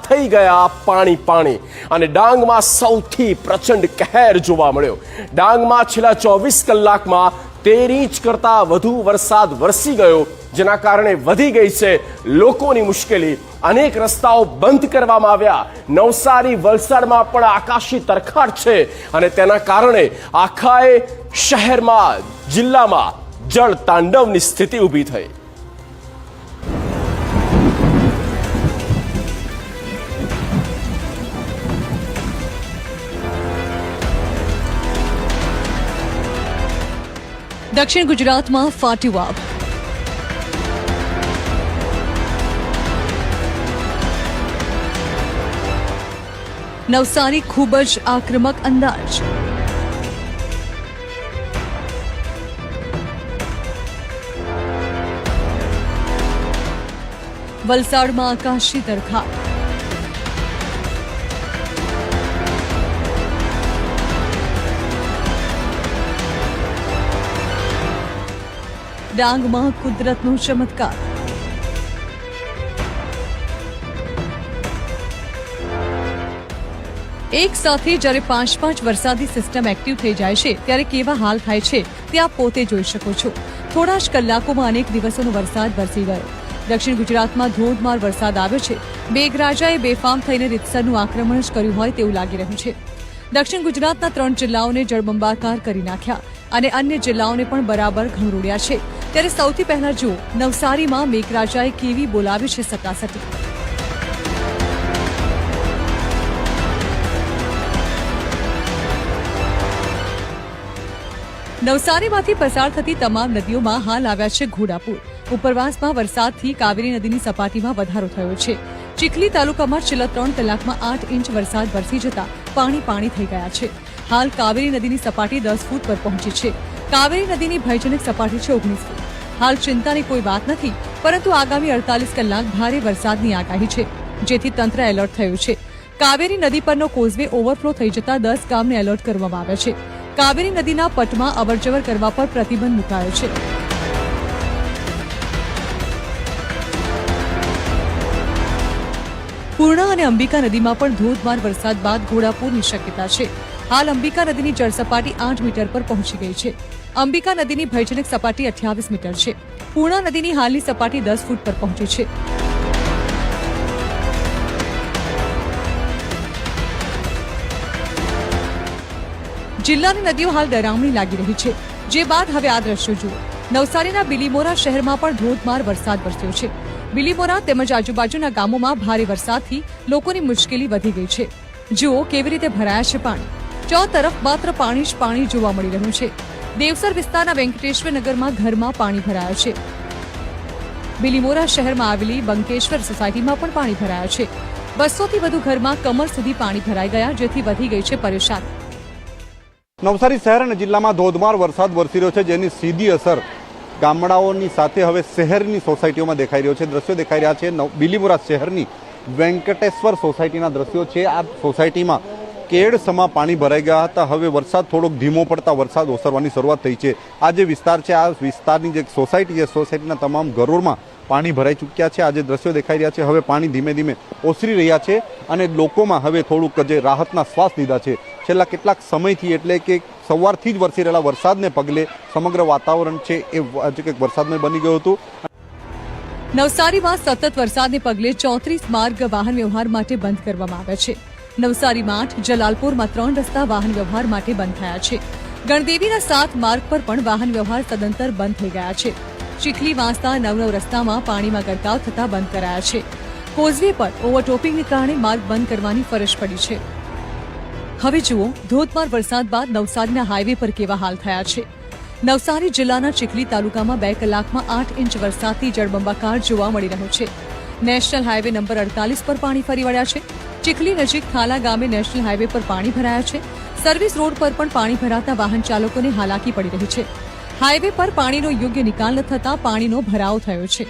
થઈ ગયા પાણી પાણી અને ડાંગમાં સૌથી પ્રચંડ કહેર જોવા મળ્યો। ડાંગમાં છેલ્લા 24 કલાકમાં 13 ઇંચ કરતા વધુ વરસાદ વરસી ગયો, જેના કારણે વધી ગઈ છે લોકોની મુશ્કેલી। અનેક રસ્તાઓ બંધ કરવામાં આવ્યા। નવસારી વલસાડમાં પણ આકાશી તરખાટ છે અને તેના કારણે આખાએ શહેરમાં જિલ્લામાં જળ તાંડવની સ્થિતિ ઊભી થઈ। દક્ષિણ ગુજરાતમાં ફાટી વાવ। નવસારી ખૂબ જ આક્રમક અંદાજ। વલસાડમાં આકાશી તરખાટ। ડાંગમાં કુદરતનો ચમત્કાર। એક સાથે જ્યારે 5 વરસાદી સિસ્ટમ એક્ટિવ થઈ જાય છે ત્યારે કેવા હાલ થાય છે તે આપ પોતે જોઈ શકો છો। થોડા જ કલાકોમાં અનેક દિવસોનો વરસાદ વરસી ગયો। દક્ષિણ ગુજરાતમાં ધોધમાર વરસાદ આવ્યો છે। મેઘરાજાએ બેફામ થઈને રીતસરનું આક્રમણ જ કર્યું હોય તેવું લાગી રહ્યું છે। દક્ષિણ ગુજરાતના 3 જિલ્લાઓને જળબંબાકાર કરી નાખ્યા અને અન્ય જિલ્લાઓને પણ બરાબર ઘમરોળ્યા છે। ત્યારે સૌથી પહેલા જુઓ નવસારીમાં મેઘરાજાએ કેવી બોલાવી છે સતાસતી। નવસારીમાંથી પસાર થતી તમામ નદીઓમાં હાલ આવ્યા છે ઘોડાપૂર। ઉપરવાસમાં વરસાદથી કાવેરી નદીની સપાટીમાં વધારો થયો છે। ચીખલી તાલુકામાં છેલ્લા 3 કલાકમાં 8 ઇંચ વરસાદ વરસી જતા પાણી થઈ ગયા છે। હાલ કાવેરી નદીની સપાટી 10 ફૂટ પર પહોંચી છે। કાવેરી નદીની ભયજનક સપાટી છે 19 ફૂટ। હાલ ચિંતાની કોઈ વાત નથી, પરંતુ આગામી 48 કલાક ભારે વરસાદની આગાહી છે, જેથી તંત્ર એલર્ટ થયું છે। કાવેરી નદી પરનો કોઝવે ઓવરફ્લો થઈ જતા 10 ગામને એલર્ટ કરવામાં આવ્યા છે। કાવેરી નદીના પટમાં અવરજવર કરવા પર પ્રતિબંધ મુકાયો છે। પૂર્ણા અને અંબિકા નદીમાં પણ ધોધમાર વરસાદ બાદ ઘોડાપૂરની શક્યતા છે। હાલ અંબિકા નદીની જળસપાટી 8 મીટર પર પહોંચી ગઈ છે। અંબિકા નદીની ભયજનક સપાટી 28 મીટર છે। પૂર્ણા નદીની હાલની સપાટી 10 ફૂટ પર પહોંચી છે। જિલ્લાની નદીઓ હાલ ડરામણી લાગી રહી છે, જે બાદ હવે આ દ્રશ્યો જુઓ। નવસારીના બિલીમોરા શહેરમાં પણ ધોધમાર વરસાદ વરસ્યો છે। બિલીમોરા તેમજ આજુબાજુના ગામોમાં ભારે વરસાદથી લોકોની મુશ્કેલી વધી ગઈ છે। જુઓ કેવી રીતે ભરાયા છે પાણી। ચોતરફ માત્ર પાણી જ પાણી જોવા મળી રહ્યું છે। દેવસર વિસ્તારના વેંકટેશ્વર નગરમાં ઘરમાં પાણી ભરાયા છે। બિલીમોરા શહેરમાં આવેલી બંકેશ્વર સોસાયટીમાં પણ પાણી ભરાયા છે। 200થી વધુ ઘરમાં કમર સુધી પાણી ભરાઈ ગયા, જેથી વધી ગઈ છે પરેશાની। નવસારી શહેર અને જિલ્લામાં ધોધમાર વરસાદ વરસી રહ્યો છે, જેની સીધી અસર ગામડાઓની સાથે હવે શહેરની સોસાયટીઓમાં દેખાઈ રહ્યો છે। દ્રશ્યો દેખાઈ રહ્યા છે બિલીમોરા શહેરની વેંકટેશ્વર સોસાયટીના દ્રશ્યો છે। આ સોસાયટીમાં કેડસમાં પાણી ભરાઈ ગયા હતા। હવે વરસાદ થોડોક ધીમો પડતા વરસાદ ઓસરવાની શરૂઆત થઈ છે। આ જે વિસ્તાર છે, આ વિસ્તારની જે સોસાયટી છે, સોસાયટીના તમામ ઘરોમાં પાણી ભરાઈ ચૂક્યા છે। આ જે દ્રશ્યો દેખાઈ રહ્યા છે, હવે પાણી ધીમે ધીમે ઓસરી રહ્યા છે અને લોકોમાં હવે થોડુંક જે રાહતના શ્વાસ લીધા છે। છેલ્લા કેટલાક સમયથી, એટલે કે સવારથી જ વરસી રહેલા વરસાદને પગલે સમગ્ર વાતાવરણ છે એ વરસાદમય બની ગયું હતું। નવસારીમાં સતત વરસાદને પગલે 34 માર્ગ વાહન વ્યવહાર માટે બંધ કરવામાં આવ્યા છે। નવસારીમાં 8, જલાલપુરમાં 3 રસ્તા વાહન વ્યવહાર માટે બંધ થયા છે। ગણદેવીના 7 માર્ગ પર પણ વાહન વ્યવહાર સદંતર બંધ થઈ ગયા છે। ચીખલી વાંસના 9 રસ્તામાં પાણીમાં ગરકાવ થતા બંધ કરાયા છે। કોઝવે પર ઓવરટોપિંગને કારણે માર્ગ બંધ કરવાની ફરજ પડી છે। હવે જુઓ ધોધમાર વરસાદ બાદ નવસારીના હાઈવે પર કેવા હાલ થયા છે। નવસારી જિલ્લાના ચીખલી તાલુકામાં 2 કલાકમાં 8 ઇંચ વરસાદથી જળબંબાકાર જોવા મળી રહ્યો છે। નેશનલ હાઈવે નંબર 48 પર પાણી ફરી વળ્યા છે। ચીખલી નજીક થાલા ગામે નેશનલ હાઈવે પર પાણી ભરાયા છે। સર્વિસ રોડ પર પણ પાણી ભરાતા વાહન ચાલકોને હાલાકી પડી રહી છે। હાઈવે પર પાણીનો યોગ્ય નિકાલ ન થતા પાણીનો ભરાવો થયો છે।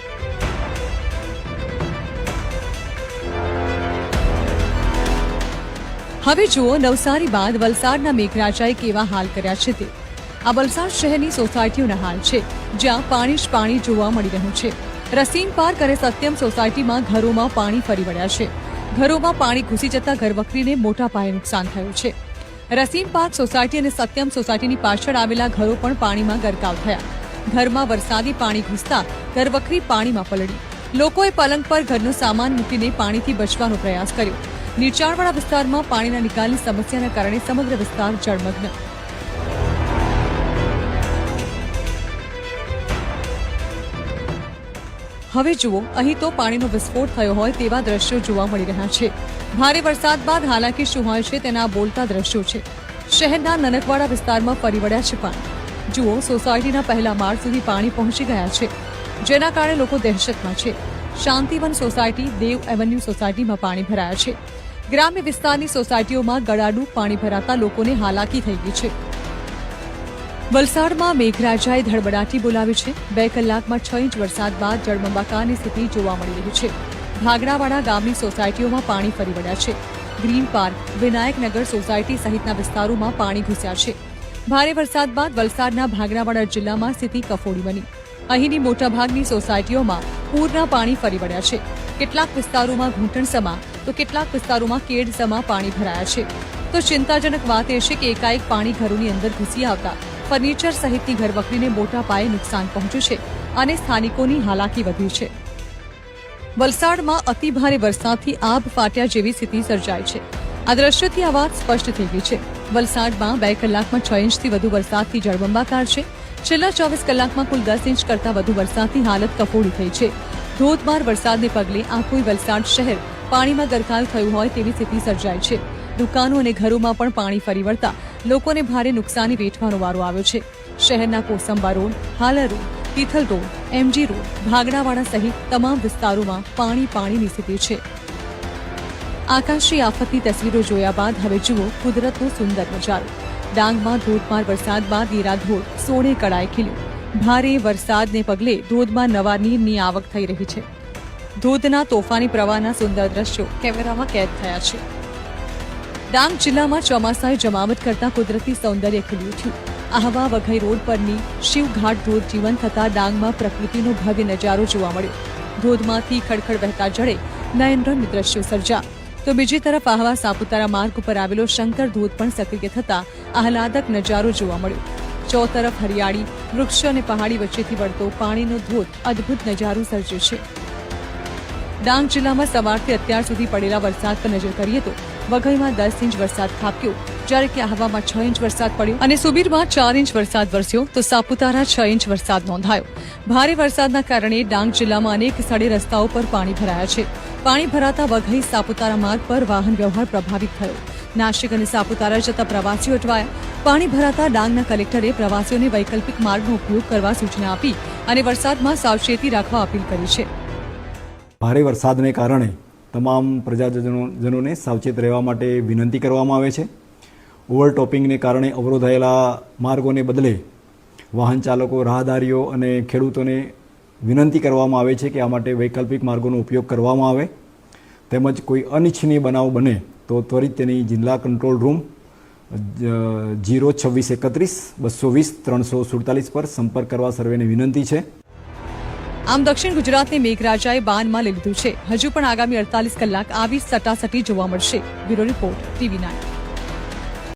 હવે જુઓ નવસારી બાદ વલસાડના મેઘરાજાએ કેવા હાલ કર્યા છે તે। આ વલસાડ શહેરની સોસાયટીઓના હાલ છે, જ્યાં પાણી જ પાણી જોવા મળી રહ્યું છે। રસીન પાર્ક અને સત્યમ સોસાયટીમાં ઘરોમાં પાણી ફરી વળ્યા છે। ઘરોમાં પાણી ઘૂસી જતા ઘરવખરીને મોટા પાયે નુકસાન થયું છે. રસીન પાર્ક સોસાયટી અને સત્યમ સોસાયટીની પાછળ આવેલા ઘરો પણ પાણીમાં ગરકાવ થયા. ઘરમાં વરસાદી પાણી ઘૂસતા ઘરવખરી પાણીમાં પલળી. લોકોએ પલંગ પર ઘરનો સામાન મૂકીને પાણીથી બચવાનો પ્રયાસ કર્યો. નીચાણવાળા વિસ્તારમાં પાણીના નિકાલની સમસ્યાના કારણે સમગ્ર વિસ્તાર જળમગ્ન. હવે જુઓ, અહીં તો પાણીનો વિસ્ફોટ થયો હોય તેવા દ્રશ્યો જોવા મળી રહ્યા છે. ભારે વરસાદ બાદ હાલાકી શું હોય છે તેના બોલતા દ્રશ્યો છે. શહેરના નનકવાડા વિસ્તારમાં ફરી વળ્યા છે પાણી. જુઓ, સોસાયટીના પહેલા માળ સુધી પાણી પહોંચી ગયા છે, જેના કારણે લોકો દહેશતમાં છે. શાંતિવન સોસાયટી, દેવ એવન્યુ સોસાયટીમાં પાણી ભરાયા છે. ગ્રામ્ય વિસ્તારની સોસાયટીઓમાં ગળાડૂબ પાણી ભરાતા લોકોને હાલાકી થઈ ગઈ છે. વલસાડમાં મેઘરાજાએ ધડબડાટી બોલાવી છે. 2 કલાકમાં 6 ઇંચ વરસાદ બાદ જળબંબાકારની સ્થિતિ જોવા મળી રહી છે. ભાગડાવાડા ગામની સોસાયટીઓમાં પાણી ફરી વળ્યા છે. ગ્રીન પાર્ક, વિનાયકનગર સોસાયટી સહિતના વિસ્તારોમાં પાણી ઘૂસ્યા છે. ભારે વરસાદ બાદ વલસાડના ભાગડાવાડા જિલ્લામાં સ્થિતિ કફોડી બની. અહીંની મોટાભાગની સોસાયટીઓમાં પૂરના પાણી ફરી વળ્યા છે. કેટલાક વિસ્તારોમાં ઘૂંટણસમા તો કેટલાક વિસ્તારોમાં કેડસમા પાણી ભરાયા છે. તો ચિંતાજનક વાત એ છે કે એકાએક પાણી ઘરોની અંદર ઘૂસી આવતા ફર્નિચર સહિતની ઘરવખરીને મોટા પાયે નુકસાન પહોંચ્યું છે અને સ્થાનિકોની હાલાકી વધી છે. વલસાડમાં અતિભારે વરસાદથી આબ ફાટ્યા જેવી સ્થિતિ સર્જાઈ છે. આ દ્રશ્યોથી આ વાત સ્પષ્ટ થઈ ગઈ છે. વલસાડમાં 2 કલાકમાં 6 ઇંચથી વધુ વરસાદથી જળબંબાકાર છે. છેલ્લા 24 કલાકમાં કુલ 10 ઇંચ કરતાં વધુ વરસાદથી હાલત કફોડી થઈ છે. ધોધમાર વરસાદને પગલે આખું વલસાડ શહેર પાણીમાં ગરકાવ થયું હોય તેવી સ્થિતિ સર્જાઈ છે. દુકાનો અને ઘરોમાં પણ પાણી ફરી વળતા લોકોને ભારે નુકસાની વેઠવાનો વારો આવ્યો છે. શહેરના Kosamba road, Halar road, Tithal road, MG road, Bhagdawada સહિત તમામ વિસ્તારોમાં પાણીની સ્થિતિ છે. આકાશી આફતની તસવીરો જોયા બાદ હવે જુઓ કુદરતનો સુંદર નજારો. ડાંગમાં ધોધમાર વરસાદ બાદ હીરાધોધ સોળે કળાએ ખીલ્યો. ભારે વરસાદને પગલે ધોધમાં નવા નીરની આવક થઈ રહી છે. ધોધના તોફાની પ્રવાહના સુંદર દ્રશ્યો કેમેરામાં કેદ થયા છે. ડાંગ જિલ્લામાં ચોમાસાએ જમાવટ કરતા કુદરતી સૌંદર્ય ખીલી ઉઠ્યું. આહવા વઘઈ રોડ પરની શિવઘાટ ધોધ જીવંત થતા ડાંગમાં પ્રકૃતિનો ભવ્ય નજારો જોવા મળ્યો. ધોધમાંથી ખડખડ વહેતા જળે નયનરમ્ય દ્રશ્યો સર્જા. તો બીજી તરફ આહવા સાપુતારા માર્ગ ઉપર આવેલો શંકર ધોધ પણ સક્રિય થતા આહલાદક નજારો જોવા મળ્યો. ચોતરફ હરિયાળી, વૃક્ષો અને પહાડી વચ્ચેથી વળતો પાણીનો ધોધ અદભુત નજારો સર્જે છે. ડાંગ જિલ્લામાં સવારથી અત્યાર સુધી પડેલા વરસાદ પર નજર કરીએ તો વઘઈમાં 10 ઇંચ વરસાદ ખાબક્યો, જ્યારે કે આહવામાં 6 ઇંચ વરસાદ પડ્યો અને સુબીરમાં 4 ઇંચ વરસાદ વરસ્યો તો સાપુતારા 6 ઇંચ વરસાદ નોંધાયો. ભારે વરસાદના કારણે ડાંગ જિલ્લામાં અનેક સ્થળે રસ્તાઓ પર પાણી ભરાયા છે. પાણી ભરાતા વઘઈ સાપુતારા માર્ગ પર વાહન વ્યવહાર પ્રભાવિત થયો. નાસિક અને સાપુતારા જતા પ્રવાસીઓ અટવાયા. પાણી ભરાતા ડાંગના કલેક્ટરે પ્રવાસીઓને વૈકલ્પિક માર્ગનો ઉપયોગ કરવા સૂચના આપી અને વરસાદમાં સાવચેતી રાખવા અપીલ કરી છે. ભારે વરસાદને કારણે તમામ પ્રજાજનોને સાવચેત રહેવા માટે વિનંતી કરવામાં આવે છે. ઓવરટોપિંગને કારણે અવરોધાયેલા માર્ગોને બદલે વાહન ચાલકો, રાહદારીઓ અને ખેડૂતોને વિનંતી કરવામાં આવે છે કે આ માટે વૈકલ્પિક માર્ગોનો ઉપયોગ કરવામાં આવે. તેમજ કોઈ અનિચ્છનીય બનાવ બને તો ત્વરિત તેની જિલ્લા કંટ્રોલ રૂમ 02631 પર સંપર્ક કરવા સર્વેને વિનંતી છે. આમ દક્ષિણ ગુજરાતને મેઘરાજાએ બાનમાં લઈ લીધું છે. હજુ પણ આગામી 48 કલાક આવી સટાસટી જોવા મળશે. Bureau report, TV9.